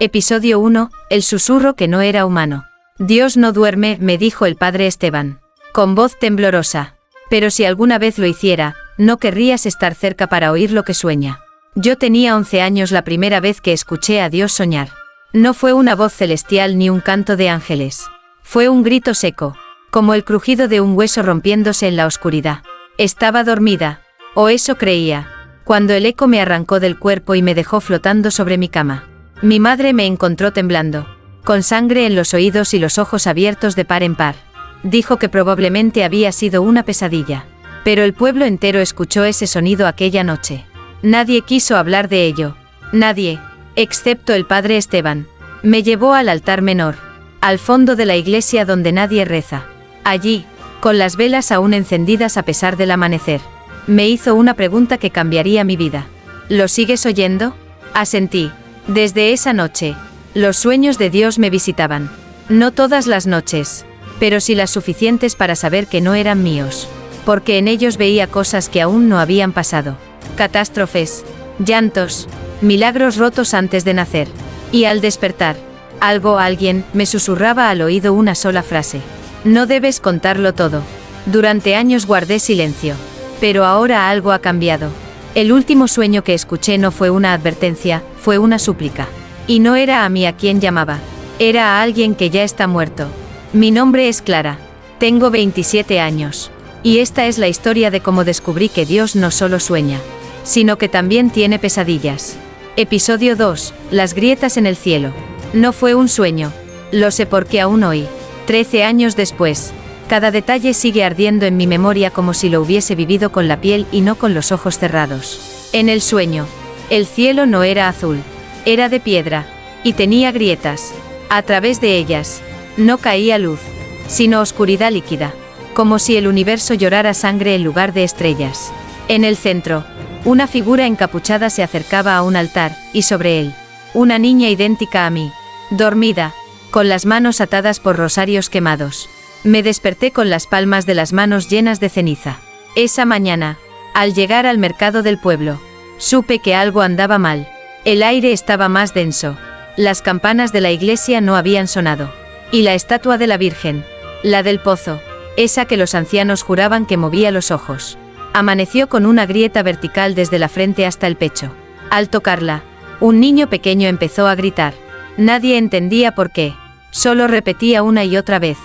Episodio 1. El susurro que no era humano. Dios no duerme, me dijo el padre Esteban, con voz temblorosa. Pero si alguna vez lo hiciera, no querrías estar cerca para oír lo que sueña. Yo tenía 11 años la primera vez que escuché a Dios soñar. No fue una voz celestial ni un canto de ángeles. Fue un grito seco, como el crujido de un hueso rompiéndose en la oscuridad. Estaba dormida, o eso creía, cuando el eco me arrancó del cuerpo y me dejó flotando sobre mi cama. Mi madre me encontró temblando, con sangre en los oídos y los ojos abiertos de par en par. Dijo que probablemente había sido una pesadilla. Pero el pueblo entero escuchó ese sonido aquella noche. Nadie quiso hablar de ello. Nadie, excepto el padre Esteban. Me llevó al altar menor, al fondo de la iglesia donde nadie reza. Allí, con las velas aún encendidas a pesar del amanecer, me hizo una pregunta que cambiaría mi vida. ¿Lo sigues oyendo? Asentí. Desde esa noche, los sueños de Dios me visitaban. No todas las noches, pero sí las suficientes para saber que no eran míos, porque en ellos veía cosas que aún no habían pasado. Catástrofes, llantos, milagros rotos antes de nacer. Y al despertar, alguien, me susurraba al oído una sola frase. No debes contarlo todo. Durante años guardé silencio. Pero ahora algo ha cambiado. El último sueño que escuché no fue una advertencia, fue una súplica. Y no era a mí a quien llamaba. Era a alguien que ya está muerto. Mi nombre es Clara. Tengo 27 años. Y esta es la historia de cómo descubrí que Dios no solo sueña, sino que también tiene pesadillas. Episodio 2. Las grietas en el cielo. No fue un sueño. Lo sé porque aún hoy, 13 años después, cada detalle sigue ardiendo en mi memoria como si lo hubiese vivido con la piel y no con los ojos cerrados. En el sueño, el cielo no era azul, era de piedra, y tenía grietas. A través de ellas, no caía luz, sino oscuridad líquida, como si el universo llorara sangre en lugar de estrellas. En el centro, una figura encapuchada se acercaba a un altar, y sobre él, una niña idéntica a mí, dormida, con las manos atadas por rosarios quemados. Me desperté con las palmas de las manos llenas de ceniza. Esa mañana, al llegar al mercado del pueblo, supe que algo andaba mal. El aire estaba más denso. Las campanas de la iglesia no habían sonado. Y la estatua de la Virgen, la del pozo, esa que los ancianos juraban que movía los ojos, amaneció con una grieta vertical desde la frente hasta el pecho. Al tocarla, un niño pequeño empezó a gritar. Nadie entendía por qué. Solo repetía una y otra vez.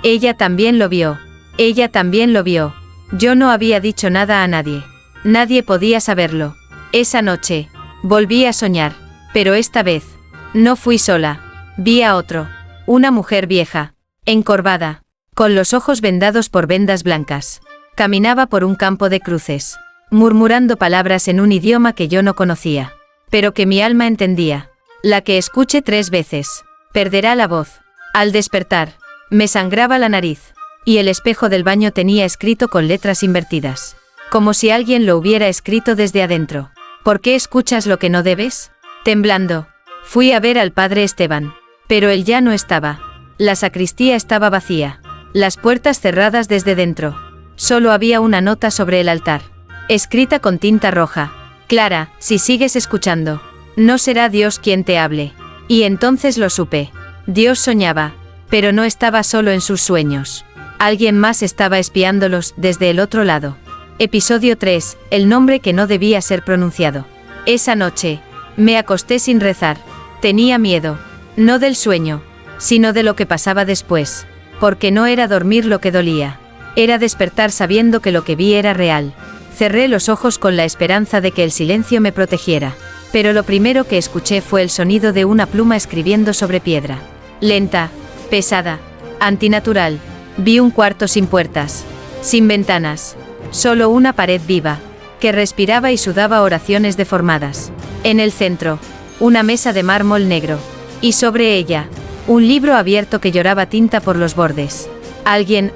Ella también lo vio. Ella también lo vio. Yo no había dicho nada a nadie. Nadie podía saberlo. Esa noche, volví a soñar. Pero esta vez, no fui sola. Vi a otro. Una mujer vieja, encorvada, con los ojos vendados por vendas blancas. Caminaba por un campo de cruces, murmurando palabras en un idioma que yo no conocía, pero que mi alma entendía. La que escuche 3 veces, perderá la voz. Al despertar, me sangraba la nariz, y el espejo del baño tenía escrito con letras invertidas, como si alguien lo hubiera escrito desde adentro. ¿Por qué escuchas lo que no debes? Temblando, fui a ver al padre Esteban, pero él ya no estaba. La sacristía estaba vacía, las puertas cerradas desde dentro. Solo había una nota sobre el altar, escrita con tinta roja. Clara, si sigues escuchando, no será Dios quien te hable. Y entonces lo supe. Dios soñaba, pero no estaba solo en sus sueños. Alguien más estaba espiándolos desde el otro lado. Episodio 3. El nombre que no debía ser pronunciado. Esa noche, me acosté sin rezar. Tenía miedo, no del sueño, sino de lo que pasaba después. Porque no era dormir lo que dolía. Era despertar sabiendo que lo que vi era real. Cerré los ojos con la esperanza de que el silencio me protegiera. Pero lo primero que escuché fue el sonido de una pluma escribiendo sobre piedra. Lenta, pesada, antinatural. Vi un cuarto sin puertas, sin ventanas, solo una pared viva, que respiraba y sudaba oraciones deformadas. En el centro, una mesa de mármol negro, y sobre ella, un libro abierto que lloraba tinta por los bordes.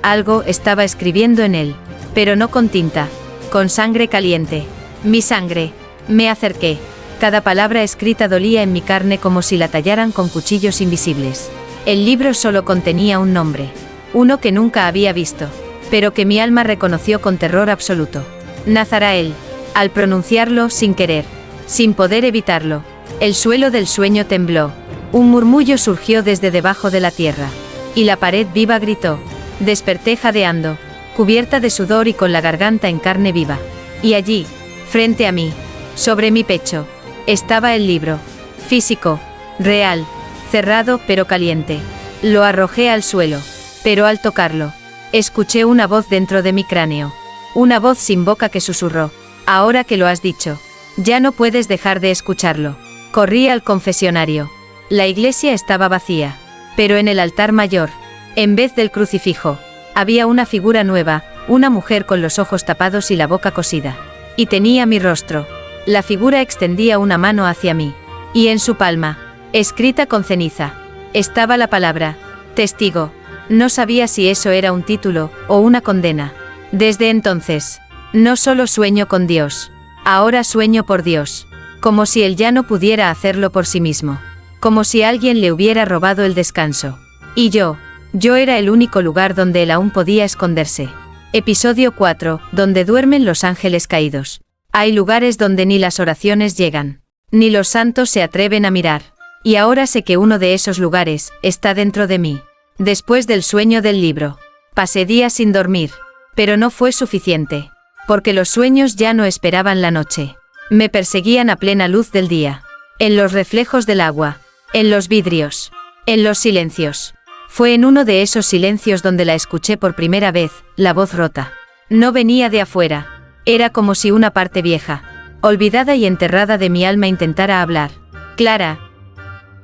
Algo estaba escribiendo en él, pero no con tinta, con sangre caliente. Mi sangre. Me acerqué. Cada palabra escrita dolía en mi carne como si la tallaran con cuchillos invisibles. El libro solo contenía un nombre, uno que nunca había visto, pero que mi alma reconoció con terror absoluto. Nazarael. Al pronunciarlo sin querer, sin poder evitarlo, el suelo del sueño tembló. Un murmullo surgió desde debajo de la tierra. Y la pared viva gritó. Desperté jadeando, cubierta de sudor y con la garganta en carne viva. Y allí, frente a mí, sobre mi pecho, estaba el libro. Físico, real, cerrado pero caliente. Lo arrojé al suelo, pero al tocarlo, escuché una voz dentro de mi cráneo. Una voz sin boca que susurró. Ahora que lo has dicho, ya no puedes dejar de escucharlo. Corrí al confesionario. La iglesia estaba vacía, pero en el altar mayor, en vez del crucifijo, había una figura nueva, una mujer con los ojos tapados y la boca cosida. Y tenía mi rostro. La figura extendía una mano hacia mí. Y en su palma, escrita con ceniza, estaba la palabra, testigo. No sabía si eso era un título, o una condena. Desde entonces, no solo sueño con Dios, ahora sueño por Dios. Como si él ya no pudiera hacerlo por sí mismo. Como si alguien le hubiera robado el descanso. Y yo era el único lugar donde él aún podía esconderse. Episodio 4, donde duermen los ángeles caídos. Hay lugares donde ni las oraciones llegan, ni los santos se atreven a mirar. Y ahora sé que uno de esos lugares está dentro de mí. Después del sueño del libro, pasé días sin dormir, pero no fue suficiente, porque los sueños ya no esperaban la noche. Me perseguían a plena luz del día, en los reflejos del agua, en los vidrios, en los silencios. Fue en uno de esos silencios donde la escuché por primera vez, la voz rota. No venía de afuera, era como si una parte vieja, olvidada y enterrada de mi alma intentara hablar. Clara,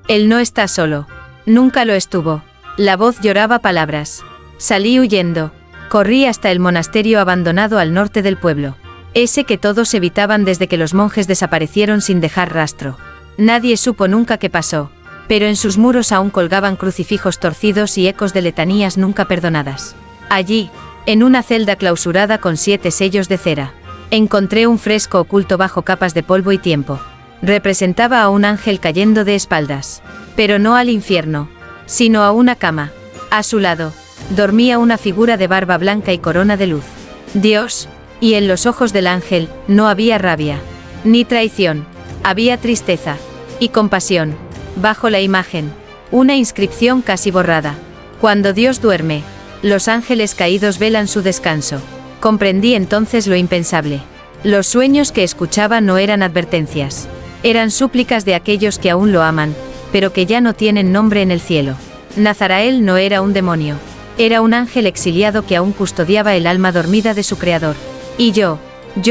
él no está solo, nunca lo estuvo. La voz lloraba palabras. Salí huyendo, corrí hasta el monasterio abandonado al norte del pueblo. Ese que todos evitaban desde que los monjes desaparecieron sin dejar rastro. Nadie supo nunca qué pasó, pero en sus muros aún colgaban crucifijos torcidos y ecos de letanías nunca perdonadas. Allí, en una celda clausurada con 7 sellos de cera, encontré un fresco oculto bajo capas de polvo y tiempo. Representaba a un ángel cayendo de espaldas, pero no al infierno, sino a una cama. A su lado, dormía una figura de barba blanca y corona de luz. Dios. Y en los ojos del ángel, no había rabia, ni traición, había tristeza y compasión. Bajo la imagen, una inscripción casi borrada. Cuando Dios duerme, los ángeles caídos velan su descanso. Comprendí entonces lo impensable. Los sueños que escuchaba no eran advertencias. Eran súplicas de aquellos que aún lo aman, pero que ya no tienen nombre en el cielo. Nazarael no era un demonio. Era un ángel exiliado que aún custodiaba el alma dormida de su creador. Y yo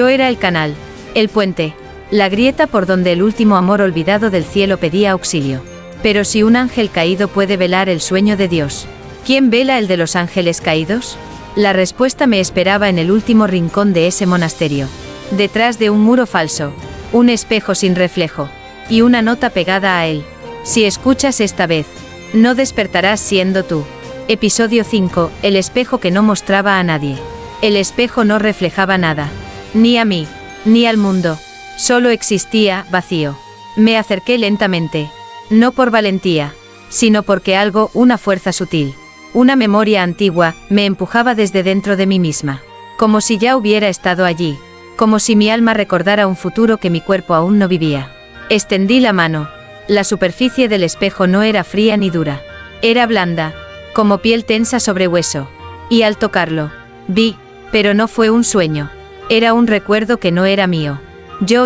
era el canal, el puente, la grieta por donde el último amor olvidado del cielo pedía auxilio. Pero si un ángel caído puede velar el sueño de Dios, ¿quién vela el de los ángeles caídos? La respuesta me esperaba en el último rincón de ese monasterio. Detrás de un muro falso, un espejo sin reflejo, y una nota pegada a él. Si escuchas esta vez, no despertarás siendo tú. Episodio 5, el espejo que no mostraba a nadie. El espejo no reflejaba nada. Ni a mí, ni al mundo. Solo existía, vacío. Me acerqué lentamente. No por valentía, sino porque algo, una fuerza sutil, una memoria antigua, me empujaba desde dentro de mí misma. Como si ya hubiera estado allí. Como si mi alma recordara un futuro que mi cuerpo aún no vivía. Extendí la mano. La superficie del espejo no era fría ni dura. Era blanda, como piel tensa sobre hueso. Y al tocarlo, vi, pero no fue un sueño. Era un recuerdo que no era mío. Yo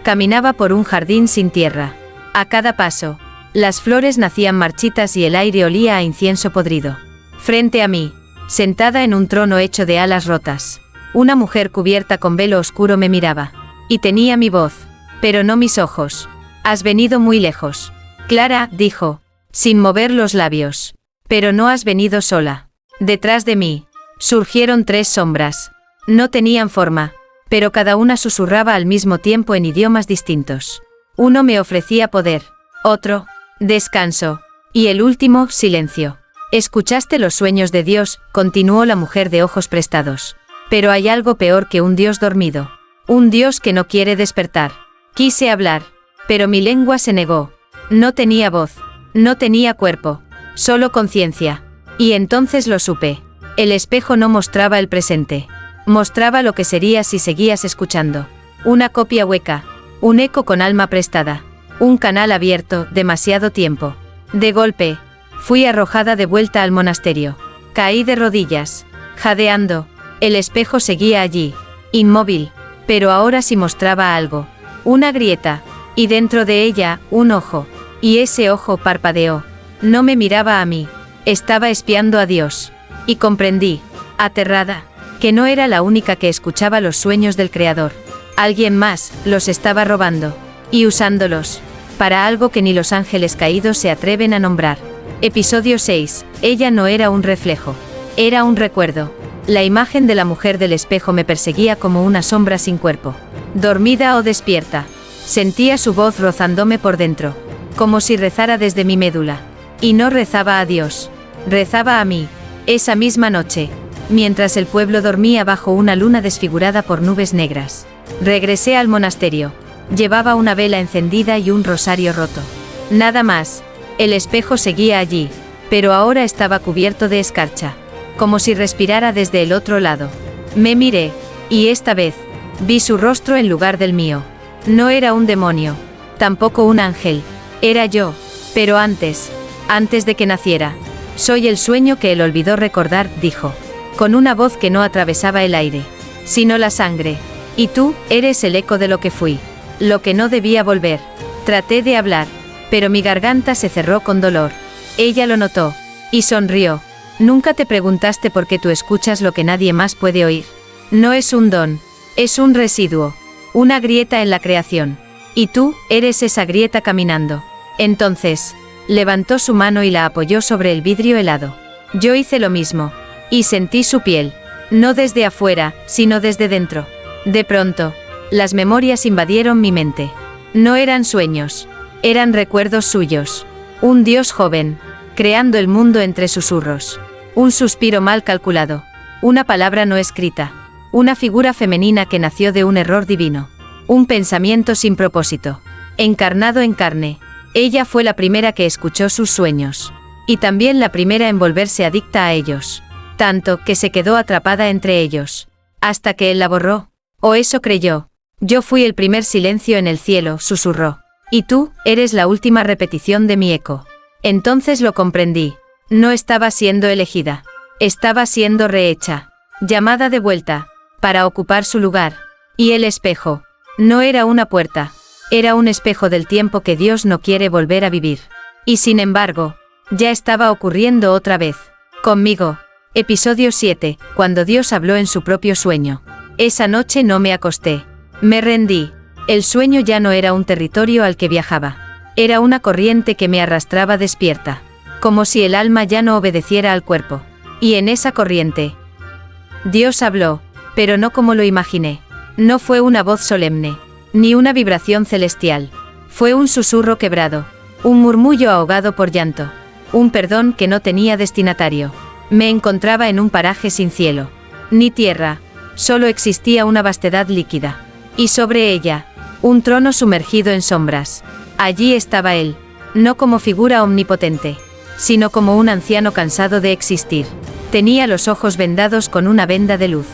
caminaba por un jardín sin tierra. A cada paso, las flores nacían marchitas y el aire olía a incienso podrido. Frente a mí, sentada en un trono hecho de alas rotas, una mujer cubierta con velo oscuro me miraba. Y tenía mi voz, pero no mis ojos. Has venido muy lejos. Clara, dijo, sin mover los labios. Pero no has venido sola. Detrás de mí, surgieron 3 sombras. No tenían forma, pero cada una susurraba al mismo tiempo en idiomas distintos. Uno me ofrecía poder, otro, descanso, y el último, silencio. ¿Escuchaste los sueños de Dios?, continuó la mujer de ojos prestados. Pero hay algo peor que un Dios dormido. Un Dios que no quiere despertar. Quise hablar, pero mi lengua se negó. No tenía voz, no tenía cuerpo, solo conciencia. Y entonces lo supe. El espejo no mostraba el presente. Mostraba lo que sería si seguías escuchando. Una copia hueca, un eco con alma prestada. Un canal abierto, demasiado tiempo. De golpe, fui arrojada de vuelta al monasterio. Caí de rodillas, jadeando. El espejo seguía allí, inmóvil, pero ahora sí mostraba algo. Una grieta, y dentro de ella, un ojo. Y ese ojo parpadeó. No me miraba a mí, estaba espiando a Dios. Y comprendí, aterrada, que no era la única que escuchaba los sueños del Creador. Alguien más los estaba robando, y usándolos, para algo que ni los ángeles caídos se atreven a nombrar. Episodio 6. Ella no era un reflejo, era un recuerdo. La imagen de la mujer del espejo me perseguía como una sombra sin cuerpo. Dormida o despierta, sentía su voz rozándome por dentro, como si rezara desde mi médula. Y no rezaba a Dios, rezaba a mí. Esa misma noche, mientras el pueblo dormía bajo una luna desfigurada por nubes negras, regresé al monasterio. Llevaba una vela encendida y un rosario roto. Nada más. El espejo seguía allí, pero ahora estaba cubierto de escarcha, como si respirara desde el otro lado. Me miré, y esta vez, vi su rostro en lugar del mío. No era un demonio, tampoco un ángel, era yo, pero antes de que naciera. Soy el sueño que él olvidó recordar, dijo, con una voz que no atravesaba el aire, sino la sangre. Y tú, eres el eco de lo que fui, lo que no debía volver. Traté de hablar, pero mi garganta se cerró con dolor. Ella lo notó, y sonrió. Nunca te preguntaste por qué tú escuchas lo que nadie más puede oír. No es un don, es un residuo, una grieta en la creación. Y tú, eres esa grieta caminando. Entonces, levantó su mano y la apoyó sobre el vidrio helado. Yo hice lo mismo, y sentí su piel, no desde afuera, sino desde dentro. De pronto, las memorias invadieron mi mente. No eran sueños, eran recuerdos suyos. Un Dios joven, creando el mundo entre susurros. Un suspiro mal calculado, una palabra no escrita, una figura femenina que nació de un error divino. Un pensamiento sin propósito, encarnado en carne. Ella fue la primera que escuchó sus sueños, y también la primera en volverse adicta a ellos, tanto que se quedó atrapada entre ellos, hasta que él la borró, o eso creyó. Yo fui el primer silencio en el cielo, susurró, y tú, eres la última repetición de mi eco. Entonces lo comprendí, no estaba siendo elegida, estaba siendo rehecha, llamada de vuelta, para ocupar su lugar. Y el espejo, no era una puerta, era un espejo del tiempo que Dios no quiere volver a vivir. Y sin embargo, ya estaba ocurriendo otra vez, conmigo. Episodio 7, cuando Dios habló en su propio sueño. Esa noche no me acosté, me rendí. El sueño ya no era un territorio al que viajaba, era una corriente que me arrastraba despierta, como si el alma ya no obedeciera al cuerpo. Y en esa corriente, Dios habló, pero no como lo imaginé. No fue una voz solemne, ni una vibración celestial. Fue un susurro quebrado, un murmullo ahogado por llanto, un perdón que no tenía destinatario. Me encontraba en un paraje sin cielo, ni tierra, solo existía una vastedad líquida. Y sobre ella, un trono sumergido en sombras. Allí estaba él, no como figura omnipotente, sino como un anciano cansado de existir. Tenía los ojos vendados con una venda de luz,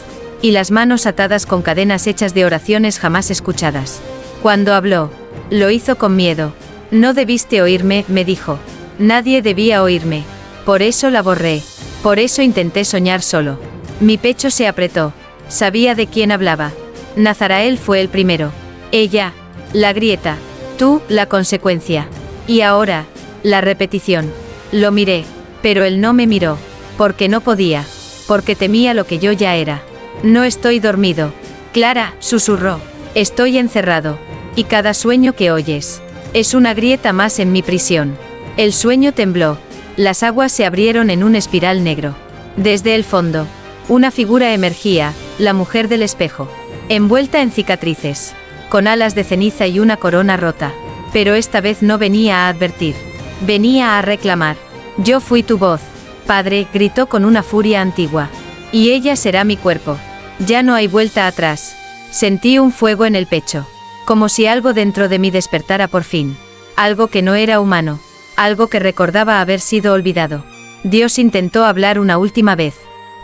y las manos atadas con cadenas hechas de oraciones jamás escuchadas. Cuando habló, lo hizo con miedo. No debiste oírme, me dijo. Nadie debía oírme. Por eso la borré. Por eso intenté soñar solo. Mi pecho se apretó. Sabía de quién hablaba. Nazarael fue el primero. Ella, la grieta. Tú, la consecuencia. Y ahora, la repetición. Lo miré, pero él no me miró. Porque no podía. Porque temía lo que yo ya era. No estoy dormido. Clara, susurró. Estoy encerrado. Y cada sueño que oyes es una grieta más en mi prisión. El sueño tembló. Las aguas se abrieron en un espiral negro. Desde el fondo, una figura emergía, la mujer del espejo, envuelta en cicatrices, con alas de ceniza y una corona rota. Pero esta vez no venía a advertir, venía a reclamar. Yo fui tu voz, Padre, gritó con una furia antigua. Y ella será mi cuerpo. Ya no hay vuelta atrás. Sentí un fuego en el pecho, como si algo dentro de mí despertara por fin. Algo que no era humano, algo que recordaba haber sido olvidado. Dios intentó hablar una última vez,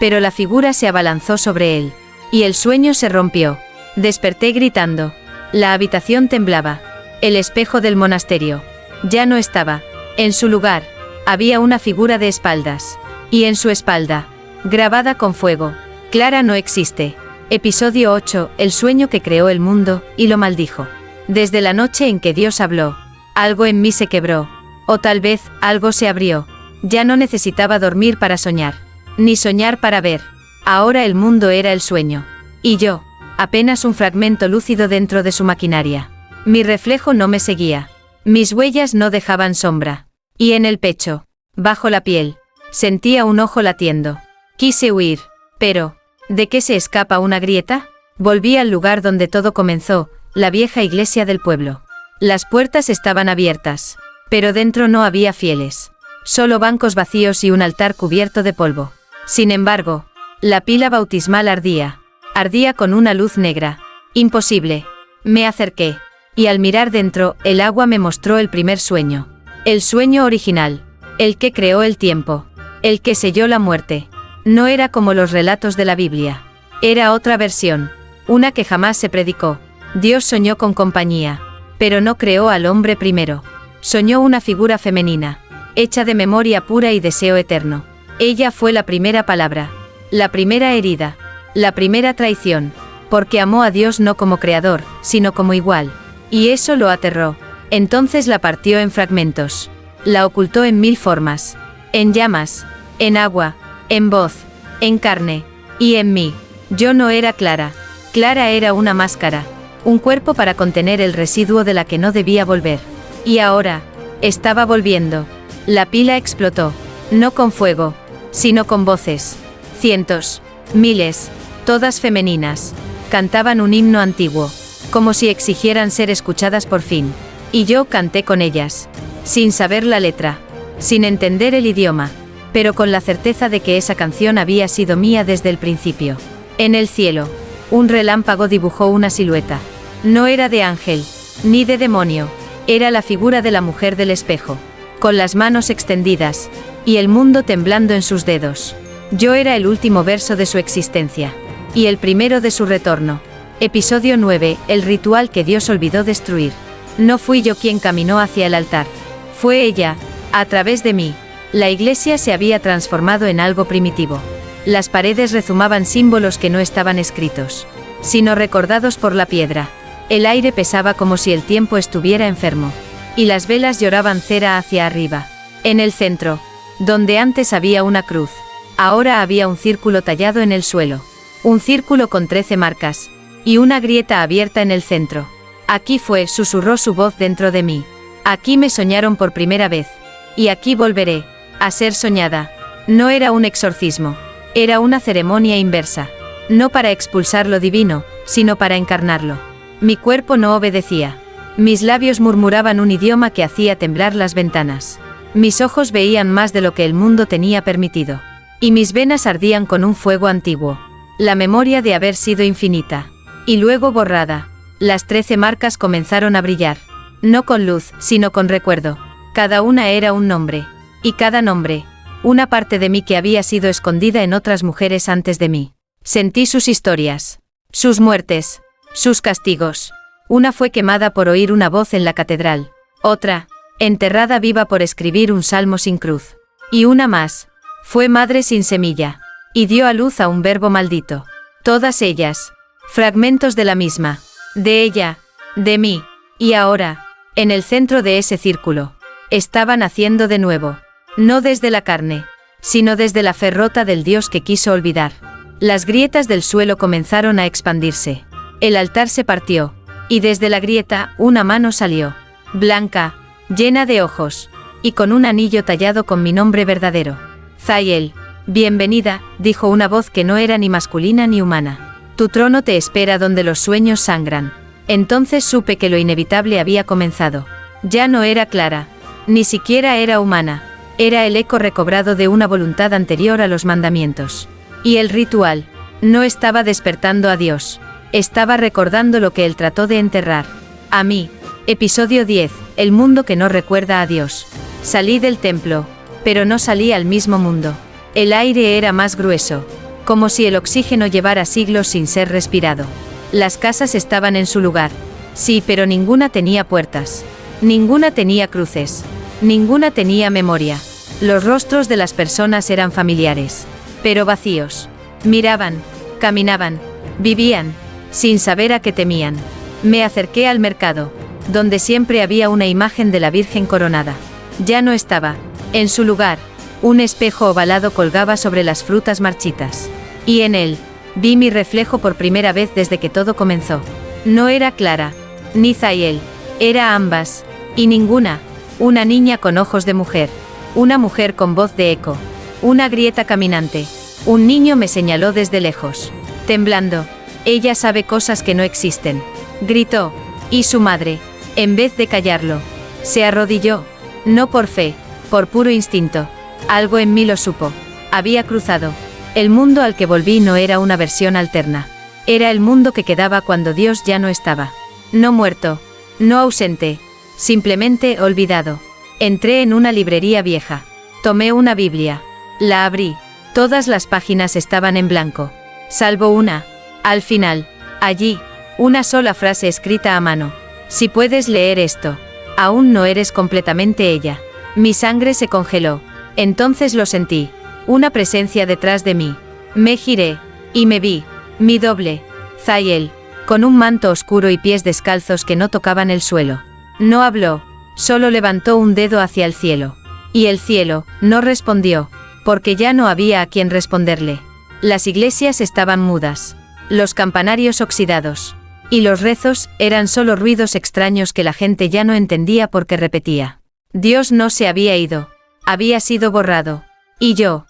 pero la figura se abalanzó sobre él, y el sueño se rompió. Desperté gritando. La habitación temblaba. El espejo del monasterio. Ya no estaba. En su lugar, había una figura de espaldas. Y en su espalda, grabada con fuego, Clara no existe. Episodio 8, el sueño que creó el mundo, y lo maldijo. Desde la noche en que Dios habló, algo en mí se quebró. O tal vez, algo se abrió. Ya no necesitaba dormir para soñar. Ni soñar para ver. Ahora el mundo era el sueño. Y yo, apenas un fragmento lúcido dentro de su maquinaria. Mi reflejo no me seguía. Mis huellas no dejaban sombra. Y en el pecho, bajo la piel, sentía un ojo latiendo. Quise huir. Pero, ¿de qué se escapa una grieta? Volví al lugar donde todo comenzó, la vieja iglesia del pueblo. Las puertas estaban abiertas. Pero dentro no había fieles. Solo bancos vacíos y un altar cubierto de polvo. Sin embargo, la pila bautismal ardía. Ardía con una luz negra. Imposible. Me acerqué. Y al mirar dentro, el agua me mostró el primer sueño. El sueño original. El que creó el tiempo. El que selló la muerte. No era como los relatos de la Biblia. Era otra versión. Una que jamás se predicó. Dios soñó con compañía. Pero no creó al hombre primero. Soñó una figura femenina. Hecha de memoria pura y deseo eterno. Ella fue la primera palabra. La primera herida. La primera traición. Porque amó a Dios no como creador, sino como igual. Y eso lo aterró. Entonces la partió en fragmentos. La ocultó en 1000 formas. En llamas. En agua. En voz. En carne. Y en mí. Yo no era Clara. Clara era una máscara. Un cuerpo para contener el residuo de la que no debía volver. Y ahora, estaba volviendo. La pila explotó. No con fuego, sino con voces. Cientos. Miles. Todas femeninas. Cantaban un himno antiguo. Como si exigieran ser escuchadas por fin. Y yo canté con ellas. Sin saber la letra. Sin entender el idioma. Pero con la certeza de que esa canción había sido mía desde el principio. En el cielo, un relámpago dibujó una silueta. No era de ángel, ni de demonio. Era la figura de la mujer del espejo. Con las manos extendidas. Y el mundo temblando en sus dedos. Yo era el último verso de su existencia. Y el primero de su retorno. Episodio 9, el ritual que Dios olvidó destruir. No fui yo quien caminó hacia el altar. Fue ella, a través de mí. La iglesia se había transformado en algo primitivo. Las paredes rezumaban símbolos que no estaban escritos, sino recordados por la piedra. El aire pesaba como si el tiempo estuviera enfermo. Y las velas lloraban cera hacia arriba. En el centro, donde antes había una cruz, ahora había un círculo tallado en el suelo. Un círculo con 13 marcas. Y una grieta abierta en el centro. Aquí fue, susurró su voz dentro de mí. Aquí me soñaron por primera vez. Y aquí volveré a ser soñada. No era un exorcismo. Era una ceremonia inversa. No para expulsar lo divino, sino para encarnarlo. Mi cuerpo no obedecía. Mis labios murmuraban un idioma que hacía temblar las ventanas. Mis ojos veían más de lo que el mundo tenía permitido. Y mis venas ardían con un fuego antiguo. La memoria de haber sido infinita. Y luego borrada. Las 13 marcas comenzaron a brillar. No con luz, sino con recuerdo. Cada una era un nombre. Y cada nombre, una parte de mí que había sido escondida en otras mujeres antes de mí. Sentí sus historias. Sus muertes. Sus castigos. Una fue quemada por oír una voz en la catedral. Otra, enterrada viva por escribir un salmo sin cruz. Y una más. Fue madre sin semilla. Y dio a luz a un verbo maldito. Todas ellas. Fragmentos de la misma. De ella. De mí. Y ahora, en el centro de ese círculo, estaba naciendo de nuevo. No desde la carne, sino desde la fe rota del Dios que quiso olvidar. Las grietas del suelo comenzaron a expandirse. El altar se partió. Y desde la grieta, una mano salió. Blanca, llena de ojos. Y con un anillo tallado con mi nombre verdadero. Zael. Bienvenida, dijo una voz que no era ni masculina ni humana. Tu trono te espera donde los sueños sangran. Entonces supe que lo inevitable había comenzado. Ya no era Clara. Ni siquiera era humana. Era el eco recobrado de una voluntad anterior a los mandamientos. Y el ritual. No estaba despertando a Dios. Estaba recordando lo que él trató de enterrar. A mí. Episodio 10. El mundo que no recuerda a Dios. Salí del templo. Pero no salí al mismo mundo. El aire era más grueso. Como si el oxígeno llevara siglos sin ser respirado. Las casas estaban en su lugar. Sí, pero ninguna tenía puertas. Ninguna tenía cruces. Ninguna tenía memoria. Los rostros de las personas eran familiares, pero vacíos. Miraban, caminaban, vivían, sin saber a qué temían. Me acerqué al mercado, donde siempre había una imagen de la Virgen coronada. Ya no estaba. En su lugar, un espejo ovalado colgaba sobre las frutas marchitas. Y en él, vi mi reflejo por primera vez desde que todo comenzó. No era Clara, ni Zahiel, era ambas, y ninguna, una niña con ojos de mujer, una mujer con voz de eco, una grieta caminante. Un niño me señaló desde lejos. Temblando, ella sabe cosas que no existen, gritó, y su madre, en vez de callarlo, se arrodilló, no por fe, por puro instinto. Algo en mí lo supo. Había cruzado. El mundo al que volví no era una versión alterna. Era el mundo que quedaba cuando Dios ya no estaba. No muerto, no ausente, simplemente olvidado. Entré en una librería vieja. Tomé una Biblia. La abrí. Todas las páginas estaban en blanco, salvo una. Al final, allí, una sola frase escrita a mano. Si puedes leer esto, aún no eres completamente ella. Mi sangre se congeló. Entonces lo sentí. Una presencia detrás de mí. Me giré, y me vi, mi doble, Zahiel, con un manto oscuro y pies descalzos que no tocaban el suelo. No habló, solo levantó un dedo hacia el cielo. Y el cielo no respondió, porque ya no había a quien responderle. Las iglesias estaban mudas, los campanarios oxidados, y los rezos eran solo ruidos extraños que la gente ya no entendía porque repetía. Dios no se había ido, había sido borrado. Y yo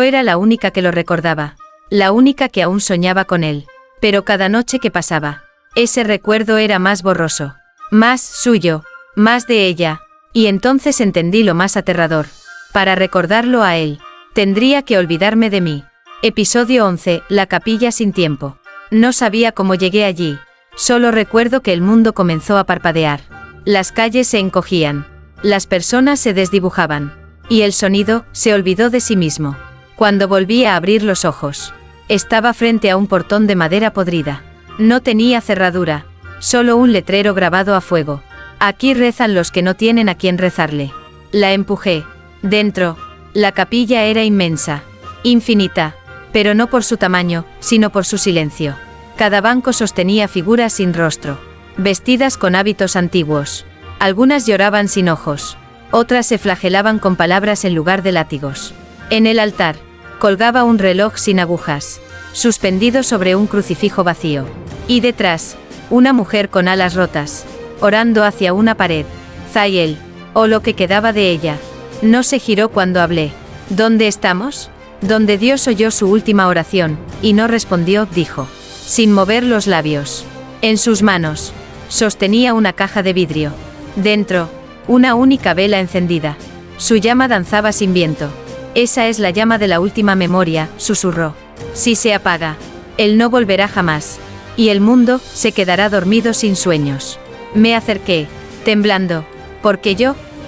era la única que lo recordaba, la única que aún soñaba con él. Pero cada noche que pasaba, ese recuerdo era más borroso, más suyo, más de ella, y entonces entendí lo más aterrador. Para recordarlo a él, tendría que olvidarme de mí. Episodio 11, la capilla sin tiempo. No sabía cómo llegué allí, solo recuerdo que el mundo comenzó a parpadear. Las calles se encogían, las personas se desdibujaban, y el sonido se olvidó de sí mismo. Cuando volví a abrir los ojos, estaba frente a un portón de madera podrida. No tenía cerradura, solo un letrero grabado a fuego. Aquí rezan los que no tienen a quien rezarle. La empujé. Dentro, la capilla era inmensa, infinita, pero no por su tamaño, sino por su silencio. Cada banco sostenía figuras sin rostro, vestidas con hábitos antiguos. Algunas lloraban sin ojos, otras se flagelaban con palabras en lugar de látigos. En el altar, colgaba un reloj sin agujas, suspendido sobre un crucifijo vacío. Y detrás, una mujer con alas rotas, orando hacia una pared. Zahiel, o lo que quedaba de ella, no se giró cuando hablé. ¿Dónde estamos? Donde Dios oyó su última oración, y no respondió, dijo, sin mover los labios. En sus manos, sostenía una caja de vidrio. Dentro, una única vela encendida. Su llama danzaba sin viento. Esa es la llama de la última memoria, susurró. Si se apaga, él no volverá jamás. Y el mundo se quedará dormido sin sueños. Me acerqué, temblando, porque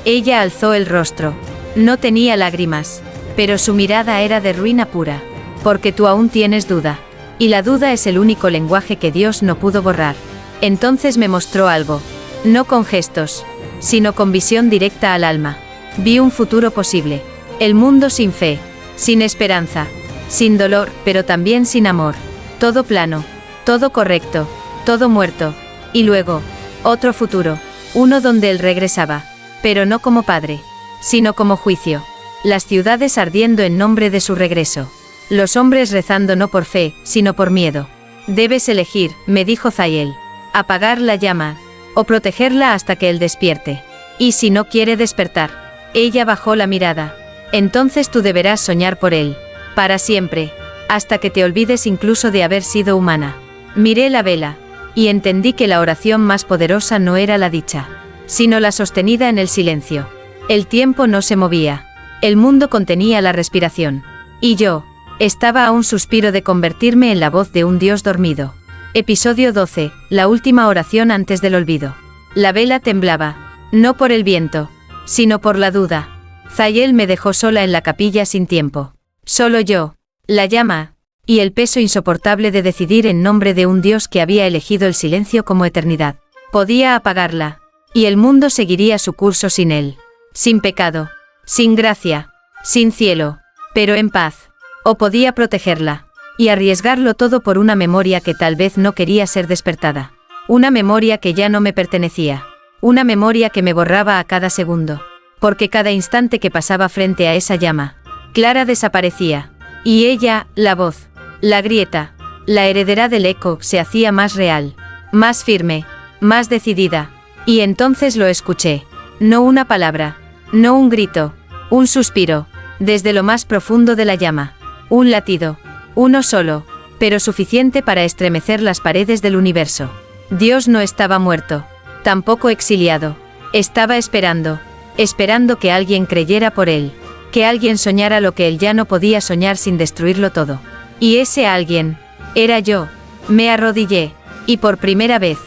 ella alzó el rostro. No tenía lágrimas, pero su mirada era de ruina pura. Porque tú aún tienes duda. Y la duda es el único lenguaje que Dios no pudo borrar. Entonces me mostró algo. No con gestos, sino con visión directa al alma. Vi un futuro posible. El mundo sin fe, sin esperanza, sin dolor, pero también sin amor. Todo plano, todo correcto, todo muerto. Y luego, otro futuro, uno donde él regresaba, pero no como padre, sino como juicio. Las ciudades ardiendo en nombre de su regreso. Los hombres rezando no por fe, sino por miedo. Debes elegir, me dijo Zahiel, apagar la llama, o protegerla hasta que él despierte. Y si no quiere despertar. Ella bajó la mirada. Entonces tú deberás soñar por él, para siempre, hasta que te olvides incluso de haber sido humana. Miré la vela, y entendí que la oración más poderosa no era la dicha, sino la sostenida en el silencio. El tiempo no se movía. El mundo contenía la respiración. Y yo, estaba a un suspiro de convertirme en la voz de un Dios dormido. Episodio 12, la última oración antes del olvido. La vela temblaba, no por el viento, sino por la duda. Zahiel me dejó sola en la capilla sin tiempo. Solo yo, la llama, y el peso insoportable de decidir en nombre de un Dios que había elegido el silencio como eternidad. Podía apagarla. Y el mundo seguiría su curso sin él. Sin pecado. Sin gracia. Sin cielo. Pero en paz. O podía protegerla. Y arriesgarlo todo por una memoria que tal vez no quería ser despertada. Una memoria que ya no me pertenecía. Una memoria que me borraba a cada segundo. Porque cada instante que pasaba frente a esa llama, Clara desaparecía. Y ella, la voz, la grieta, la heredera del eco, se hacía más real, más firme, más decidida. Y entonces lo escuché. No una palabra, no un grito, un suspiro, desde lo más profundo de la llama. Un latido, uno solo, pero suficiente para estremecer las paredes del universo. Dios no estaba muerto, tampoco exiliado. Estaba esperando que alguien creyera por él, que alguien soñara lo que él ya no podía soñar sin destruirlo todo. Y ese alguien era yo. Me arrodillé, y por primera vez,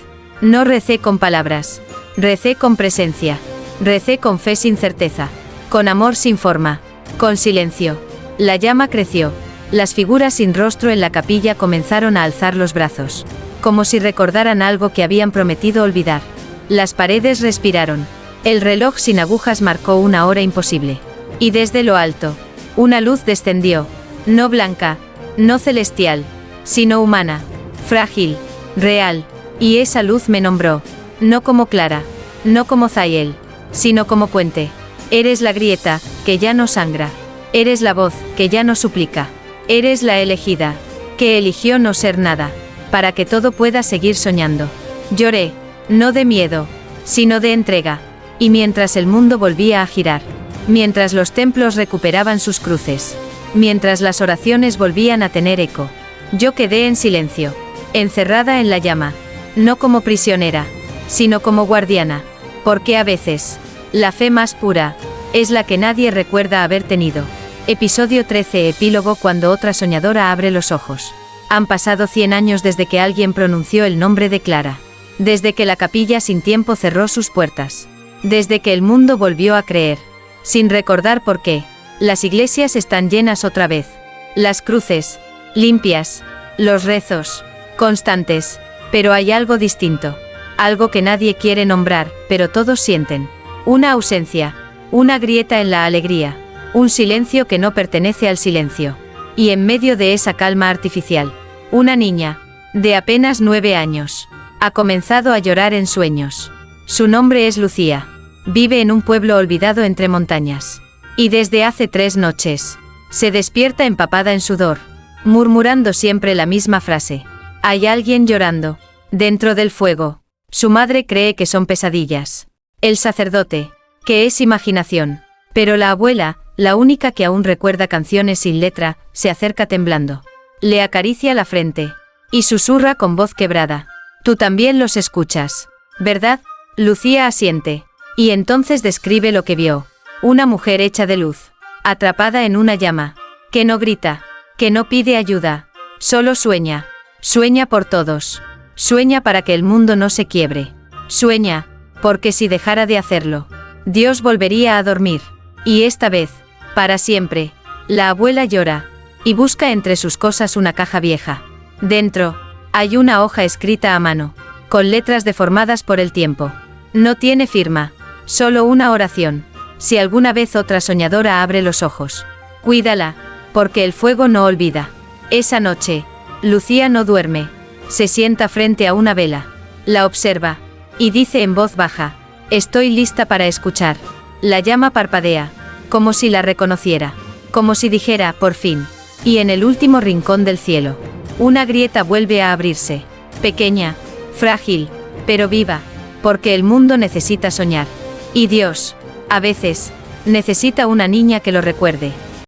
no recé con palabras, recé con presencia, recé con fe sin certeza, con amor sin forma, con silencio. La llama creció, las figuras sin rostro en la capilla comenzaron a alzar los brazos, como si recordaran algo que habían prometido olvidar. Las paredes respiraron. El reloj sin agujas marcó una hora imposible. Y desde lo alto, una luz descendió, no blanca, no celestial, sino humana, frágil, real, y esa luz me nombró, no como Clara, no como Zael, sino como puente. Eres la grieta, que ya no sangra. Eres la voz, que ya no suplica. Eres la elegida, que eligió no ser nada, para que todo pueda seguir soñando. Lloré, no de miedo, sino de entrega. Y mientras el mundo volvía a girar, mientras los templos recuperaban sus cruces, mientras las oraciones volvían a tener eco, yo quedé en silencio, encerrada en la llama, no como prisionera, sino como guardiana, porque a veces, la fe más pura, es la que nadie recuerda haber tenido. Episodio 13. Epílogo. Cuando otra soñadora abre los ojos. Han pasado 100 años desde que alguien pronunció el nombre de Clara, desde que la capilla sin tiempo cerró sus puertas. Desde que el mundo volvió a creer, sin recordar por qué. Las iglesias están llenas otra vez. Las cruces, limpias. Los rezos, constantes. Pero hay algo distinto. Algo que nadie quiere nombrar, pero todos sienten. Una ausencia. Una grieta en la alegría. Un silencio que no pertenece al silencio. Y en medio de esa calma artificial, una niña, de apenas 9 años, ha comenzado a llorar en sueños. Su nombre es Lucía. Vive en un pueblo olvidado entre montañas. Y desde hace 3 noches, se despierta empapada en sudor, murmurando siempre la misma frase. Hay alguien llorando, dentro del fuego. Su madre cree que son pesadillas. El sacerdote, que es imaginación. Pero la abuela, la única que aún recuerda canciones sin letra, se acerca temblando. Le acaricia la frente. Y susurra con voz quebrada. Tú también los escuchas, ¿verdad? Lucía asiente. Y entonces describe lo que vio. Una mujer hecha de luz, atrapada en una llama, que no grita, que no pide ayuda, solo sueña. Sueña por todos. Sueña para que el mundo no se quiebre. Sueña, porque si dejara de hacerlo, Dios volvería a dormir. Y esta vez, para siempre, la abuela llora, y busca entre sus cosas una caja vieja. Dentro, hay una hoja escrita a mano, con letras deformadas por el tiempo. No tiene firma, solo una oración. Si alguna vez otra soñadora abre los ojos, cuídala, porque el fuego no olvida. Esa noche, Lucía no duerme. Se sienta frente a una vela, la observa, y dice en voz baja, estoy lista para escuchar. La llama parpadea, como si la reconociera, como si dijera, por fin. Y en el último rincón del cielo, una grieta vuelve a abrirse, pequeña, frágil, pero viva, porque el mundo necesita soñar. Y Dios, a veces, necesita una niña que lo recuerde.